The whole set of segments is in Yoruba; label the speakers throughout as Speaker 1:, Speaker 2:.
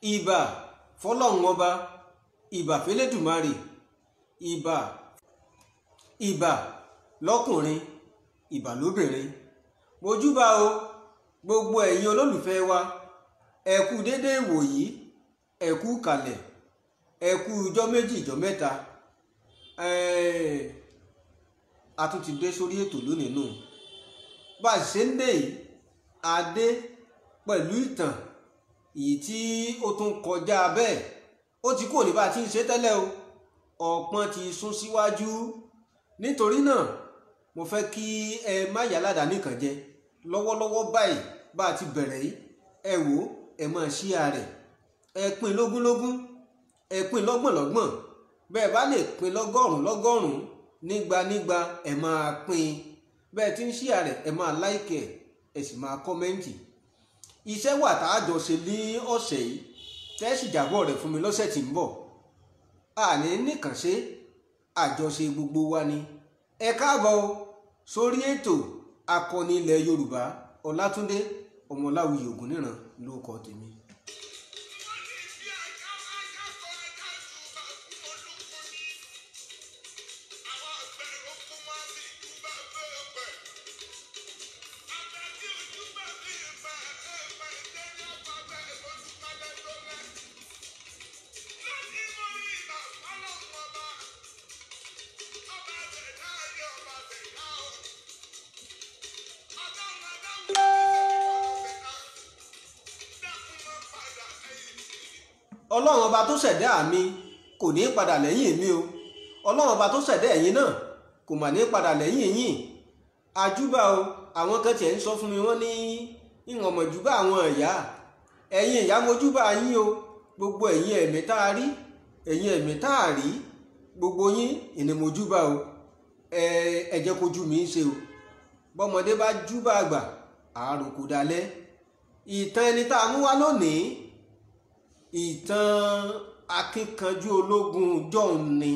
Speaker 1: ìbà fọlọ́run ọba, ìbà fẹ́lẹ́dùmarè, ìbà lọ́kùnrin, ìbà lóbìnrin. mojúbà o gbogbo ẹ̀yin olólùfẹ́ wa, ẹ kú dédé ìwòyí, ẹ kú kalẹ̀, ẹ kú ijọ́ méjì ijọ́ mẹ́ta. A tún ti dé sórí ètò lónìí nù. Bá a ṣe ń dé yìí, a dé pẹ̀lú ìtàn èyí tí ó tún kọjá bẹ́ẹ̀. Ó ti kúrò ní bá a ti ń ṣe tẹ́lẹ̀ o, ọ̀pọ̀n ti sún síwájú. Nítorí náà mo fẹ́ kí ẹ má yà ládàá nìkan jẹ lọ́wọ́lọ́wọ́ báyìí. Bá a ti bẹ̀rẹ̀ yìí, ẹ wò ó, ẹ máa share rẹ̀, ẹ pín lógúnlógún, ẹ pín lọ́gbọ̀nlọ́gbọ̀n, bẹ́ẹ̀ bá lè pín lọ́gọ́rùn-ún nígbà ẹ máa pín. Bẹ́ẹ̀ tí ń share rẹ̀, ẹ máa like ẹ̀, ẹ sì máa kọ́mẹ́ǹtì. Iṣẹ́ wà tá a jọ ṣe ní ọ̀sẹ̀ yìí, tẹ́sì jábọ̀ rẹ̀ fún mi lọ́sẹ̀ tí ń bọ̀. Àní nìkan ṣe àjọṣe gbogbo wa ni. Ẹ káàbọ̀ sórí ètò Akọni ilẹ̀ Yorùbá. Ọlátúndé ọmọ Láwuyì Ògúnníran ló kọ tèmi. Ọlọ́run ọba tó ṣẹ̀dá mi kò ní padà lẹ́yìn mi o. Ọlọ́run ọba tó ṣẹ̀dá ẹ̀yin náà kò mà ní padà lẹ́yìn yín. Àjúbà o, àwọn kan tiẹ̀ ń sọ fún mi, wọ́n ní ìwọ̀n mọ̀júbà àwọn ìyá. Ẹ̀yin ìyá mojúbà yín o. Gbogbo ẹ̀yin ẹ̀mí tá a rí, ẹ̀yin ẹ̀mí tá a rí, gbogbo yín ìní mojúbà o. Ẹ jẹ́ kojú mi ń ṣe o. Bọ́mọdé bá júbà àgbà, àròkò dalẹ̀. Ìtàn ẹni tá a mú wá lónìí, ìtàn akíkanjú ológun John ni.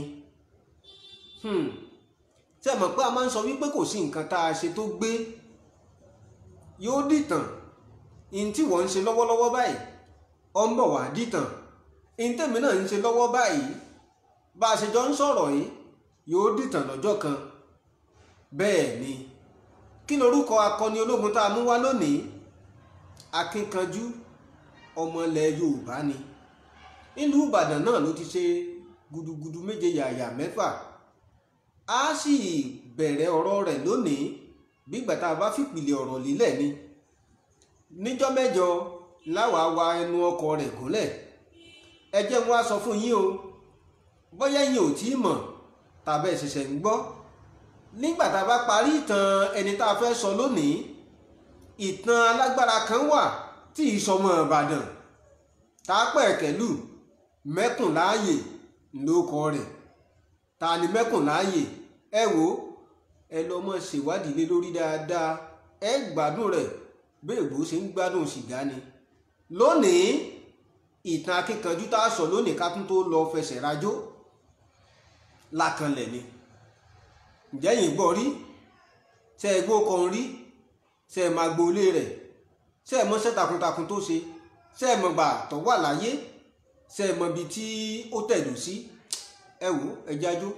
Speaker 1: Ṣé ẹ mọ̀ pé a máa ń sọ wípé kò sí nǹkan tá a ṣe tó gbé yóò dìtàn. In tí wọ́n ń ṣe lọ́wọ́lọ́wọ́ báyìí, ó ń bọ̀ wá dìtàn. In tèmi náà ń ṣe lọ́wọ́ báyìí, bá a ṣe jọ ń sọ̀rọ̀ yìí, yóò dìtàn lọ́jọ́ kan. Bẹ́ẹ̀ ni, kí lorúkọ akọni ológun tá a mú wá lónìí? Akíkanjú ọmọ ilẹ̀ Yorùbá ni. Nílùú Ìbàdàn náà ló ti ṣe gudugudu méje yàyà mẹ́fà. A sì bẹ̀rẹ̀ ọ̀rọ̀ rẹ̀ lónìí bí ìgbà tá a bá fìpìlẹ̀ ọ̀rọ̀ lílẹ̀ ni. Níjọ́ mẹ́jọ láwa wa ẹnu ọkọ̀ rẹ̀ gúnlẹ̀. Ẹ jẹ́ n wá sọ fún yín o, bóyá yín ò tí ì mọ̀ tàbí ẹ ṣẹ̀ṣẹ̀ ń gbọ́. Nígbà tá a bá parí ìtàn ẹni tá a fẹ́ sọ lónìí, ìtàn alágbára kan wà tí ìsọmọ Ìbàdàn tá a pẹ̀kẹ́lù Mẹ́kùnláàyè lóko rẹ̀. Ta ni Mẹ́kùnláàyè? Ẹ wò ó, ẹ lọ mọ̀ ṣèwádìí lé lórí dáadáa, ẹ gbádùn rẹ̀ bí èbó ṣe ń gbádùn sìgá ni. Lónìí ìtàn akíkanjú tá a sọ lónìí ká tún tó lọ fẹsẹ̀ rajó, Lákanlẹ ni. Ǹjẹ́ yìí gbọ́ rí? Ṣé ẹ gbọ́ kan rí? Ṣé ẹ máa gbolé rẹ̀? Ṣé ẹ mọṣẹ́ takuntakun tó ṣe? Ṣé ẹ mọ̀ gbà tó wà láyé? Ṣé ẹ mọ̀ ibi tí ó tẹ̀dó sí? Ẹ wò ẹ jájó.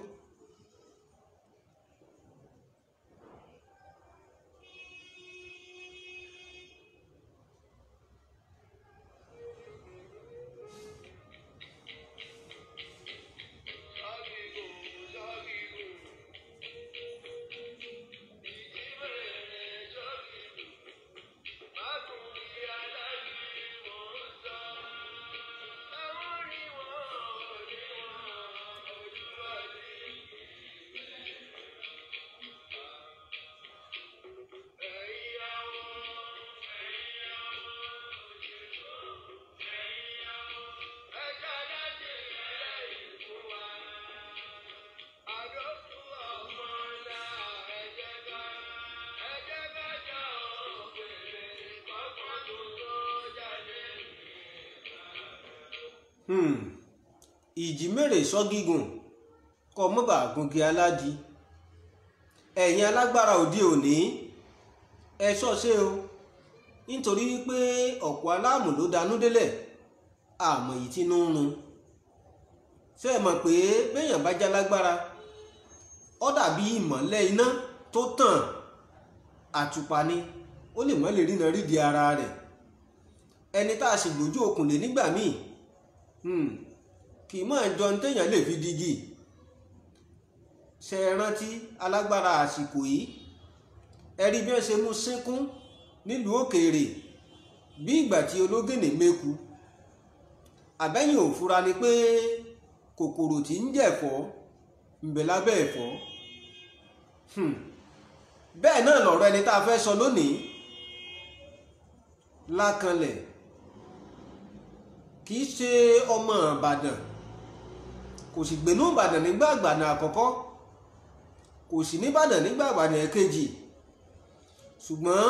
Speaker 1: Ìjímèrè sọ gígùn kọ mọ́bà gungi aládìí. Ẹ̀yin alágbára òde òní, ẹ ṣọ́ṣe o, nítorí wípé ọ̀pọ̀ aláàmù ló danú délẹ̀ àmọ́ yìí tí inú ń run. ṣé ẹ mọ̀ pé béèyàn bá já lágbára ó dàbí ìmọ́lẹ̀ iná tó tàn àtùpà ni, ó lè mọ́ lè ríran rídìí ara rẹ̀. ẹni tá a sì gbójú okùn lé nígbà míì kì í mọ̀ jọ ní téèyàn lè fi digi. ṣe é rántí alágbára àsìkò yìí, ẹ rí bí wọ́n ṣe mú sínkún nílùú òkèèrè bí ìgbà tí ológìnní méku. àbẹ́yìn ò fura ni pé kòkòrò tí ń jẹ̀fọ́ ń bẹ lábẹ́ ẹ̀fọ́. bẹ́ẹ̀ náà lọ̀rọ̀ ẹni tá a fẹ́ sọ lónìí, Lákanlẹ, kì í ṣe ọmọ Ìbàdàn, kò sì gbénú Ìbàdàn nígbà àgbàna àkọ́kọ́, kò sì ní Ìbàdàn nígbà àgbàna ẹ̀kejì. ṣùgbọ́n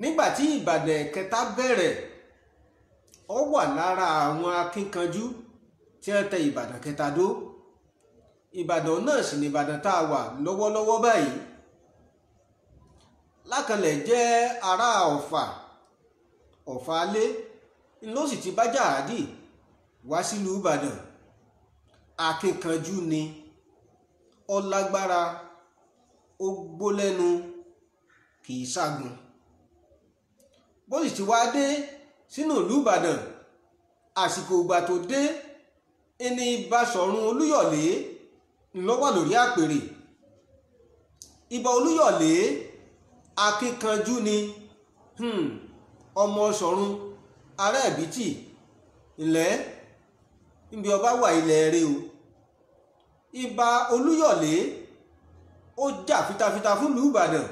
Speaker 1: nígbà tí Ìbàdàn ẹ̀kẹta bẹ̀rẹ̀, ó wà lára àwọn akínkanjú tí wọ́n tẹ Ìbàdàn kẹta dó. Ìbàdàn náà sì ní Ìbàdàn tá a wà lọ́wọ́lọ́wọ́ báyìí. Lákanlẹ jẹ́ ará Ọ̀fà alé ló sì ti bá Jàádì wá sílùú Ìbàdàn. Akínkanjú ni, ó lágbára, ó gbólẹ́nu, kì í ságun. bó sì ti wá dé sínú ìlú Ìbàdàn, àsìkò ìgbà tó dé ẹni Basọ̀run Olúyọ̀lé ló wà lórí àpèrè. Ìbà Olúyọ̀lé akínkanjú ni, ọmọ Ṣọ̀run ará Ẹ̀bìtì ńlẹ́ níbi ọba wà ilẹ̀ rẹ o. Ìbà Olúyọ̀lé ó jà fitafita fún ìlú Ìbàdàn,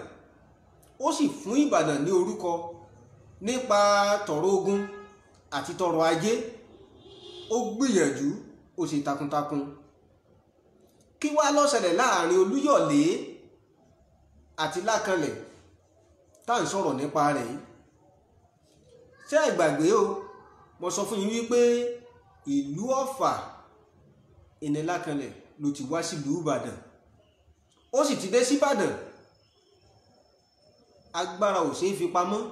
Speaker 1: ó sì fún Ìbàdàn ní orúkọ nípa tọ̀rọ̀ ogun àti tọ̀rọ̀ ajé. ó gbìyànjú, ó sì takuntakun. kí wá ló ṣẹlẹ̀ láàrin Olúyọ̀lé àti Lákanlẹ tá à ń sọ̀rọ̀ nípa rẹ̀ yìí? ṣé ẹ gbàgbé o, mo sọ fún yín wípé ìlú Ọ̀fà ìní Lákanlẹ ló ti wá sílùú Ìbàdàn. ó sì ti dé síbàdàn. agbára ò ṣeé fi pamọ́,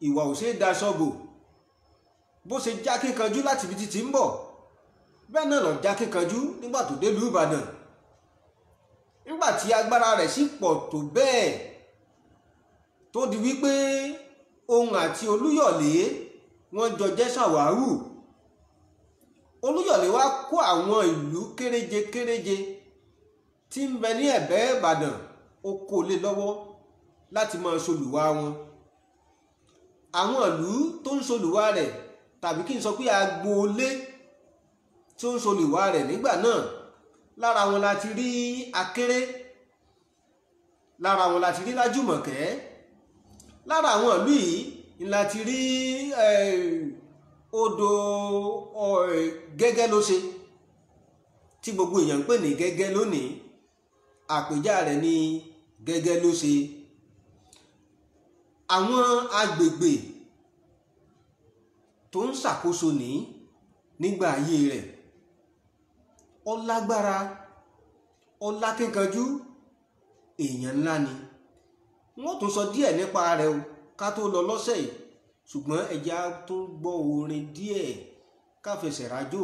Speaker 1: ìwà ò ṣeé daṣọ bò. bó ṣe já kíkanjú láti ibi títí ń bọ̀, bẹ́ẹ̀ náà lọ já kíkanjú nígbà tó dé ìlú Ìbàdàn. nígbà tí agbára rẹ̀ sì pọ̀ tó bẹ́ẹ̀ tó di wípé òun àti Olúyọ̀lé wọ́n jọ jẹ́ ṣàwárù. Olúyọ̀lé wá kó àwọn ìlú kéréje kéréje tí ń bẹ ní ẹ̀bẹ́ Ìbàdàn, ó kó lé lọ́wọ́ láti máa ṣolùwà wọn. àwọn ìlú tó ń ṣolùwà rẹ̀, tàbí kí n sọ pé agboolé tí ó ń ṣolùwà rẹ̀ nígbà náà, lára wọn la ti rí Akéré, lára wọn la ti rí Lájùmọ̀kẹ́, lára àwọn ìlú yìí la ti rí odò Gẹ́gẹ́ ló ṣe, tí gbogbo èèyàn ń pè ní Gẹ́gẹ́ lónìí. àpèjá rẹ̀ ní Gẹ́gẹ́ ló ṣe. àwọn agbègbè tó ń ṣàkóso nígbà ayé rẹ̀, ó lágbára, ó lákínkanjú, èèyàn ńlá ni. wọ́n tún sọ díẹ̀ nípa rẹ̀ o ká tó lọ lọ́sẹ̀ yìí, ṣùgbọ́n ẹja tó gbọ́ orin díẹ̀ ká fẹsẹ̀ rájò.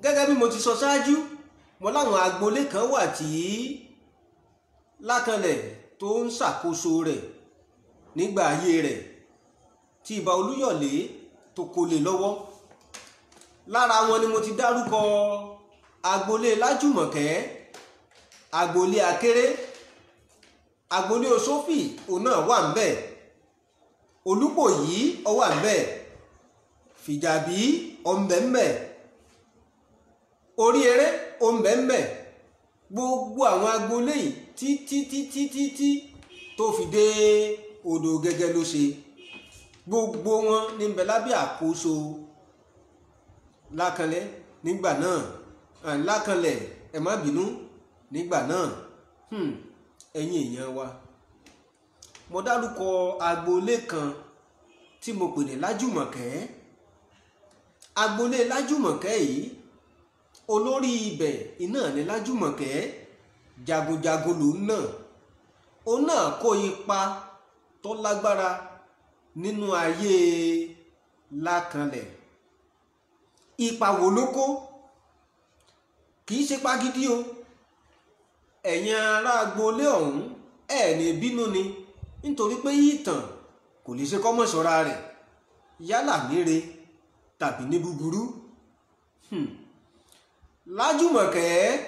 Speaker 1: gẹ́gẹ́ bí mo ti sọ ṣáájú, mo láwọn agboolé kan wà tí Lákanlẹ tó ń ṣàkóso rẹ̀ nígbà ayé rẹ̀, tí Ìbà Olúyọ̀lé tó kó lé lọ́wọ́. lára wọn ni mo ti dárúkọ agboolé Lájùmọ̀kẹ́, agboolé Akéré, agboolé Òṣófì òun náà wà ńbẹ̀, Olúpòyí ó wà ńbẹ̀, Fìjàbí ó ń bẹ ńbẹ̀, Orí Eré ó ń bẹ ńbẹ̀. gbogbo àwọn agboolé yìí títí tó fi dé odò gẹ́gẹ́ ló ṣe gbogbo wọn ní bẹ lábẹ́ àkóso Lákanlẹ nígbà náà Lákanlẹ ẹ má bínú nígbà náà. Ẹ̀yin èèyàn wa, mo dárúkọ agboolé kan tí mo pè ní Lájùmọ̀kẹ́. Agboolé Lájùmọ̀kẹ́ yìí olórí ibẹ̀ iná ní Lájùmọ̀kẹ́, jagunjagun lòun náà. Òun náà kó ipa tó lágbára nínú ayé Lákanlẹ. Ipa wo ló kó? Kì í ṣe pa gidi o. Ẹ̀yin ará agboolé ọ̀hún ẹ̀ ní bínú ni, nítorí pé ìtàn kò lè ṣe kọ́mọ̀ ṣọ́ra rẹ̀ yálà níre tàbí ní búburú. Lájùmọ̀kẹ́,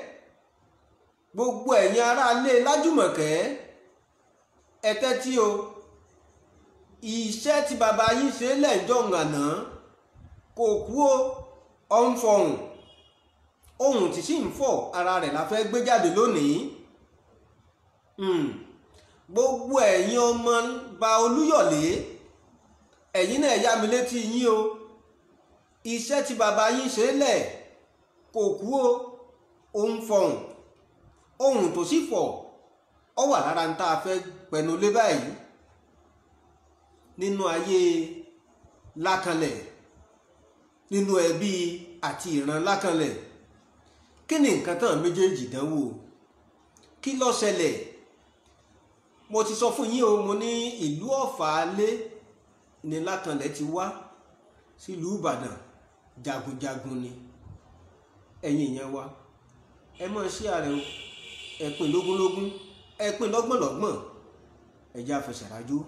Speaker 1: gbogbo ẹ̀yin ará ilé Lájùmọ̀kẹ́ ẹ tẹ́tí o. Iṣẹ́ tí bàbá yín ṣe lẹ́jọ́ àná kò kú o, ó ń fọhùn. Ohun tí sì ń fọ̀ ara rẹ̀ la fẹ́ gbé jáde lónìí. Gbogbo ẹ̀yin ọmọ ba Olúyọ̀lé, ẹ̀yin náà yá mi létí yín o. Iṣẹ́ tí bàbá yín ṣe lẹ̀ kò kú o, ó ń fọhùn. Ohun tó sì fọ̀ ọ wà lára ń tá a fẹ́ pẹ̀nu lé báyìí nínú ayé Lákanlẹ, nínú ẹbí àti ìran Lákanlẹ. Kí ni nǹkan tán méjèèjì dánwò? Kí ló ṣẹlẹ̀? Mo ti sọ fún yín o, mo ní ìlú Ọ̀fàálé ní Lákanlẹ ti wá sílùú Ìbàdàn, jagunjagun ni. Ẹ̀yin èèyàn wa, ẹ máa share o, ẹ pín lógúnlógún, ẹ pín lọ́gbọ̀nlọ́gbọ̀n, ẹ jẹ́ á fẹsẹ̀ rájò.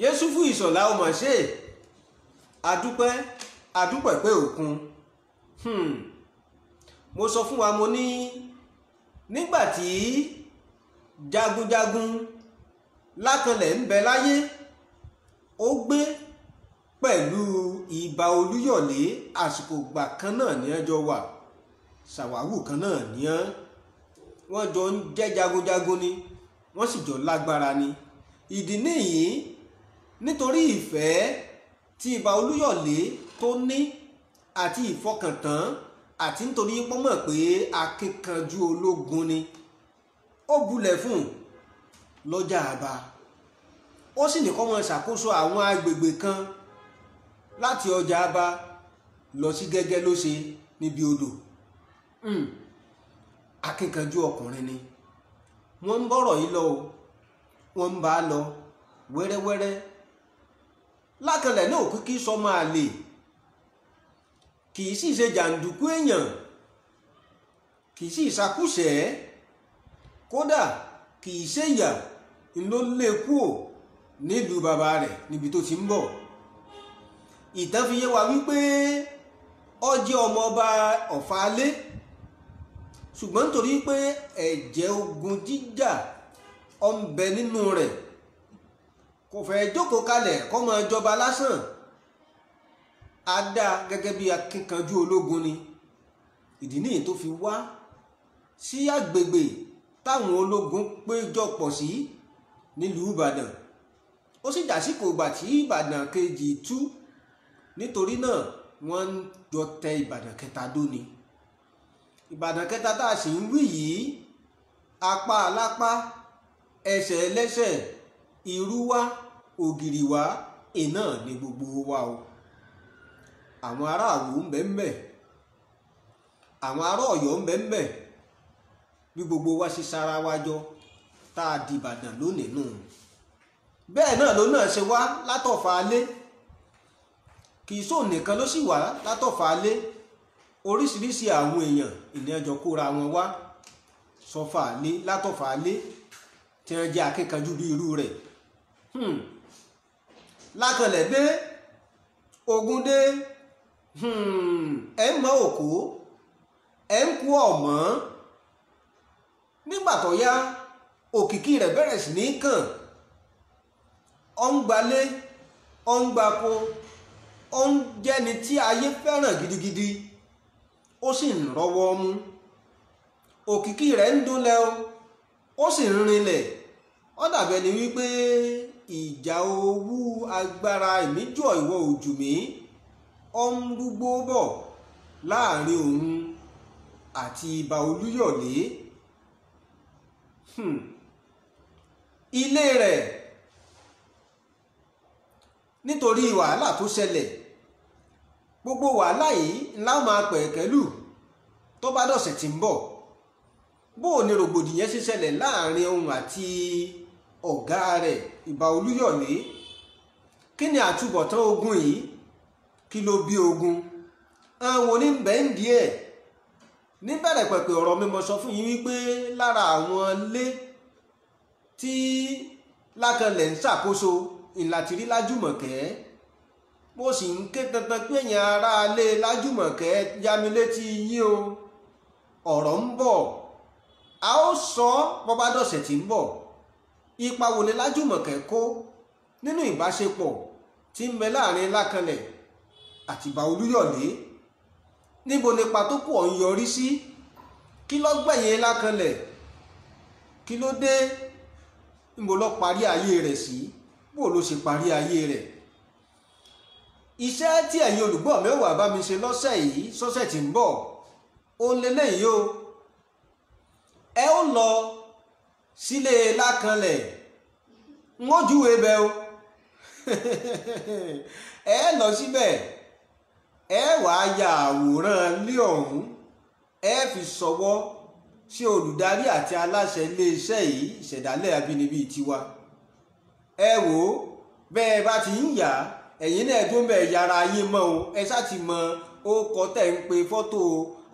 Speaker 1: Yẹ́sùfù Ìṣọ̀lá ó mà ṣe adúpẹ́ pé òkun. Mo sọ fún wa, mo ní nígbàtí jagunjagun Lákanlẹ ń bẹ láyé, ó gbé pẹ̀lú ìbà Olúyọ̀lé, àsìkò gbà kan náà ní ẹjọ́ wà, ṣàwáwù kan náà ní wọ́n jọ ń jẹ́ jagunjagun ni, wọ́n sì jọ lágbára ni. Ìdí nìyí, nítorí ìfẹ́ tí ìbà Olúyọ̀lé tó ní àti ìfọkàntán, àti nítorí pọ́mọ̀ pé akíkanjú ológun ni, ó bulẹ̀ fún lọ́jà àbá. Ó sì ní kó máa ṣàkóso àwọn agbègbè kan láti ọjà àbá lọ sí Gẹ́gẹ́ ló ṣe níbi odò. Akíkanjú ọkùnrin ni. Wọ́n ń bọ̀rọ̀ yìí lọ o, wọ́n ń bá a lọ wẹ́rẹ́wẹ́rẹ́. Lákanlẹ náà kìkì sọmọ àlè, kì í sì ṣe jàǹdùkú èèyàn, kì í sì ṣàkúṣẹ̀, kódà kì í ṣèyà ló lé kúò nílùú bàbá rẹ̀ níbi tó ti ń bọ̀. Ìtàn fi yé wa wípé ó jẹ́ ọmọ ọba Ọ̀fàálé, ṣùgbọ́n nítorí pé ẹ̀jẹ̀ ogun jíjà ó ń bẹ nínú rẹ̀, kò fẹ́ jókòó kalẹ̀ kó máa jọba lásán. A dá gẹ́gẹ́ bí akíkanjú ológun ni. Ìdí nìyí tó fi wá sí agbègbè táwọn ológun péjọ pọ̀ sí nílùú Ìbàdàn. Ó sì dásìkò ìgbà tí Ìbàdàn kejì tú, nítorí náà wọ́n jọ tẹ Ìbàdàn kẹta dó ni. Ìbàdàn kẹta tá a sì ń wí yìí, apá alápá, ẹsẹ̀ ẹlẹ́sẹ̀, ìrúwá, ògìrìwá iná ní gbogbo wa o. àwọn ará Àwò ń bẹ ń bẹ, àwọn ará Ọ̀yọ́ ń bẹ ń bẹ, bí gbogbo wa ṣe sára wa jọ tá a di Ìbàdàn lónìí nù. bẹ́ẹ̀ náà ló náà ṣe wá látọ̀fà alé, kì í sóò nìkan ló sì wá látọ̀fà alé, oríṣiríṣi àwọn èèyàn ìníyànjọ kóra wọn wá sọfà alé látọ̀fà alé tí wọ́n jẹ́ akíkanjú bí irú rẹ̀. Lákanlẹ dé, Ògún dé, ẹ̀ ń mọ òkú, ẹ̀ ń kú ọ̀mọ́. nígbà tó yá òkìkí rẹ̀ bẹ̀rẹ̀ sí ní kàn, ó ń gbalé, ó ń gbapò, ó ń jẹ́ni tí ayé fẹ́ràn gidigidi, ó sì ń rọ́wọ́ mú. òkìkí rẹ̀ ń dúnlẹ̀ ó sì ń rinlẹ̀. ó dàbẹ̀ ni wípé ìjà owú agbára ìmíjọ ìwọ òjù mí ó ń rúgbó bọ̀ láàrin òun àti Ìbà Olúyọ̀lé. ilé rẹ̀, nítorí wàhálà tó ṣẹlẹ̀, gbogbo wàhálà yìí ńlá máa pẹ̀kẹ́lù tó bá dọ̀sẹ̀ tí ń bọ̀. bó o ní rògbòdìyàn ṣe ṣẹlẹ̀ láàrin òun àti ọ̀gá rẹ̀ Ìbà Olúyọ̀lé? kí ni àtúbọ̀tán ogun yìí? kí ló bí ogun? àwọn oníbẹ̀ǹdì ẹ̀ níbẹ̀rẹ̀ pẹ̀pẹ̀ ọ̀rọ̀ mi mo sọ fún yín wípé lára àwọn ilé tí Lákanlẹ ń ṣàkóso ìlàtìrí Lájùmọ̀kẹ́. mo sì ń ké tantan pé èèyàn ará ilé Lájùmọ̀kẹ́ yá mi létí yín o, ọ̀rọ̀ ń bọ̀, a ó sọ bó bá dọ̀sẹ̀ tí ń bọ̀. ipa wo ni Lájùmọ̀kẹ́ kó nínú ìbáṣepọ̀ tí ń bẹ láàrin Lákanlẹ àti Ìbà Olúyọ̀lé? níbo ni ipa tó kù ọ̀ ń yọrí sí? kí ló gbẹ̀yìn Lákanlẹ? kí ló dé? níbo ló parí ayé rẹ̀ sí? bó ló ṣe parí ayé rẹ̀? iṣẹ́ tí ẹ̀yin olùgbọ́ mẹ́wàá bá mi ṣe lọ́sẹ̀ yìí sọ́sẹ̀ tí ń bọ̀ ó ń lélẹ́yìí o. ẹ ó lọ sílé Lákanlẹ, ń ó júwe bẹ o. ẹ lọ síbẹ̀, ẹ wàá ya àwòrán ilé ọ̀hún, ẹ fi ṣọwọ́ sí olùdarí àti aláṣẹ iléeṣẹ́ yìí ìṣẹ̀dálẹ̀ Abínibí Tiwa. ẹ wò ó, bẹ́ẹ̀ bá ti ń yà á, ẹ̀yin náà tó ń bẹ̀ yára ayé mọ́ o. ẹ ṣáà ti mọ ó kọ́ tẹ̀ ń pe fọ́tò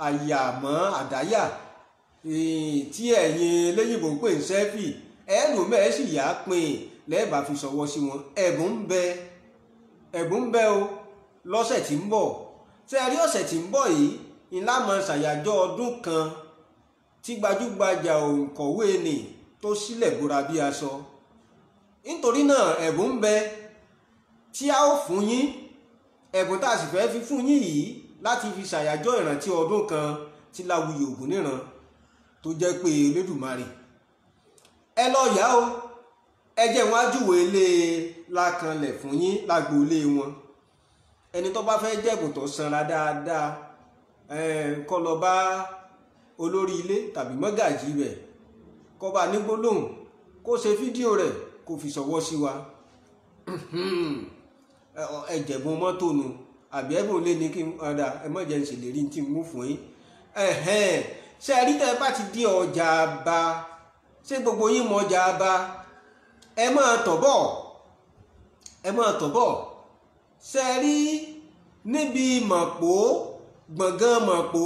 Speaker 1: àyàmọ́ àdáyà tí ẹ̀yin lẹ́yìnbó ń pè ń sẹ́fì. ẹ lò mẹ́ẹ̀ sì yà á pin lẹ́ẹ̀bà fi ṣọwọ́ sí wọn. ẹ̀bùn ń bẹ o lọ́sẹ̀ tí ń bọ̀. ṣé ẹ rí ọ̀sẹ̀ tí ń bọ̀ yìí ńlá mọ ṣàyájọ́ ọdún kan tí gbajúgbajà òǹkọ̀wé ni tó sílẹ̀ bóra bí aṣọ. nítorí náà ẹ̀bùn ń bẹ tí a ó fún yín. ẹ̀bùn tá a sì fẹ́ fi fún yín yìí láti fi ṣàyájọ́ ìrántí ọdún kan tí Láwuyì Ògúnníran tó jẹ́ pé Elédùmarè. ẹ lọ yá o, ẹ jẹ́ wọn á júwe ilé Lákanlẹ fún yín lágboolé wọn. ẹni tó bá fẹ́ jẹ̀bùn tó sanra dáadáa kó lọ bá olórí ilé tàbí mọ́gàjí rẹ̀, kó bá ní gbólóhùn, kó ṣe fídíò rẹ̀, kó fi ṣọwọ́ sí wa. ẹ̀jẹ̀bùn mọ́tò nù àbí ẹ̀bùn lé ní kí n ọ̀dà ẹ̀mọ́jẹ̀ ń ṣèlérí tí n mú fún yín. ṣé ẹ rí tẹ́ ẹ bá ti di ọjà Aba, ṣé gbogbo yín mọ ọjà Aba? ẹ máa tọ̀ bọ̀. ṣé ẹ rí níbi Mọ̀pó, gbọ̀ngàn Mọ̀pó,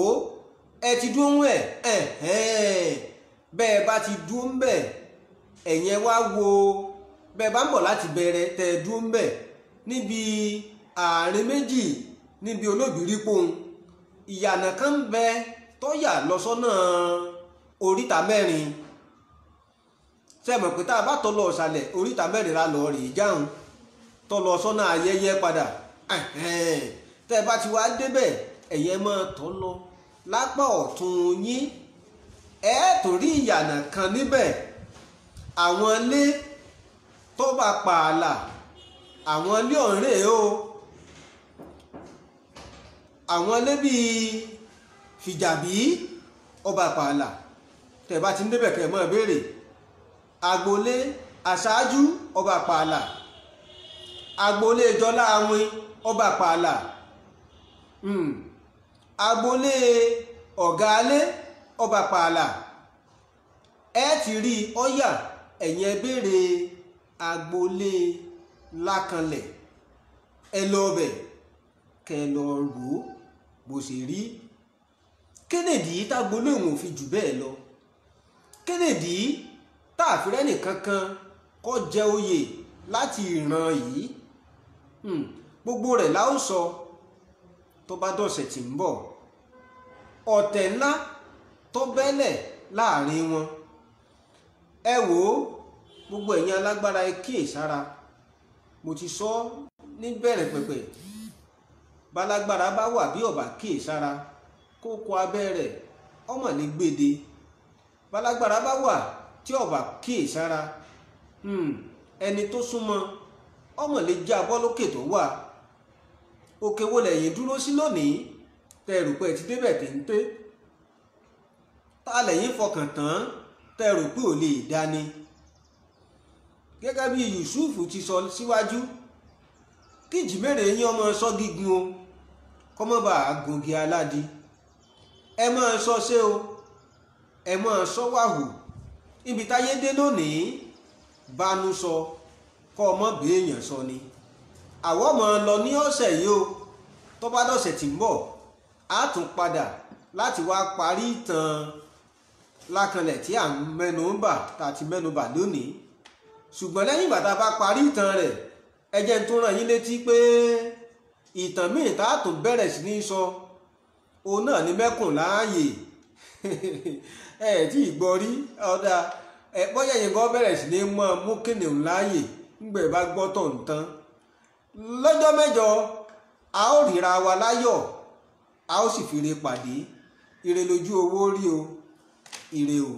Speaker 1: ẹ ti dúró ẹ̀. bẹ́ẹ̀ bá ti dúró ń bẹ̀, ẹ̀yẹn wá wo, bẹ́ẹ̀ bá ń bọ̀ láti bẹ̀rẹ̀ tẹ́ ẹ dúró ń bẹ̀ níbi àárín méjì níbi Olóbìrípo ìyànà kan ń bẹ tó yà lọ sọ́nà Oríta Mẹ́rin. ṣé ẹ mọ̀ pé tá a bá tọ́ lọ ọ̀sàlẹ̀ Oríta Mẹ́rin la lọ rèé jáun, tọ́ lọ sọ́nà Ayẹyẹ padà. tẹ́ ẹ bá ti wá débẹ̀, ẹ̀yẹ máa tọ́ lọ lápá ọ̀tún yín, ẹ torí ìyànà kan níbẹ̀. àwọn ilé tó bá pààlà, àwọn ilé ọ̀rẹ́ o, àwọn ilé bíi Fìjàbí, ọba pààlà. tẹ́ bá ti ń débẹ̀ kẹ́ ẹ máa béèrè. agboolé Aṣáájú, ọba pààlà. agboolé Jọlá Awin ọba pààlà, agboolé Ọ̀gálé ọba pààlà. Ẹ ti rí ọ̀yà ẹ̀yìn ẹ béèrè agboolé Lákanlẹ, ẹ lọ bẹ̀ kẹ lọ rò ó bó ṣe rí. Kénèdí tágboolé òun ò fi jù bẹ́ẹ̀ lọ, kénèdí táàfirẹ́ nìkankan kọ́ jẹ oyè láti ìran yìí. Gbogbo rẹ̀ la ó sọ tó bá dọ̀sẹ̀ tí ń bọ̀. Ọ̀tẹ̀ ńlá tó bẹ́lẹ̀ láàrin wọn. Ẹ wò ó, gbogbo ẹ̀yin alágbára ẹ kíyèsára. Mo ti sọ níbẹ̀rẹ̀ pẹ̀pẹ̀, bálágbára bá wà bí ọ̀bà kíyèsára kókó abẹ́ rẹ̀ ọmọ lè gbèdé. Bálágbára bá wà tí ọ̀bà kíyèsára, ẹni tó súnmọ́ ọmọ lè já bọ́ lókè tó wà. Òkè wo lẹ̀yin dúró sí lónìí tẹ̀rù pé ti débẹ̀ téńté? Ta lẹ̀yin fọkàn tán tẹ̀rù pé ò lè dání? Gẹ́gẹ́ bí Yusuf ti sọ síwájú, kí ìjìmèrè yín ọmọ sọ gígun o, kọ́mọ́ bá gungi aládìí. Ẹ máa sọ ṣé o, ẹ máa sọ wàhù. Ibi táyé dé lónìí, bánú sọ kọ́ ọmọ béèyàn sọ ni. Àwọn ọmọ lọ ní ọ̀sẹ̀ yìí o, tó bá dọ̀sẹ̀ tí ń bọ̀ á tún padà láti wá parí ìtàn Lákanlẹ tí à ń mẹ́nubà tá a ti mẹ́nubà lónìí. Ṣùgbọ́n lẹ́yìn ìgbà tá a bá parí ìtàn rẹ̀, ẹ jẹ́ n tún rán yín létí pé ìtàn míì tá a tún bẹ̀rẹ̀ sí ní sọ òun náà ní mẹ́kùn láàyè. Ẹ tí ì gbọ́ rí ọ̀dà bọ́yá yẹn gan bẹ̀rẹ̀ sí ní mú kìnìún láàyè ńgbẹ̀ bá gbọ́ tọ̀ ń tán. Lọ́jọ́ mẹ́jọ a ó ríra wa láyọ̀, a ó sì fi re pàdé. Ire lójú owó rí o, ire o.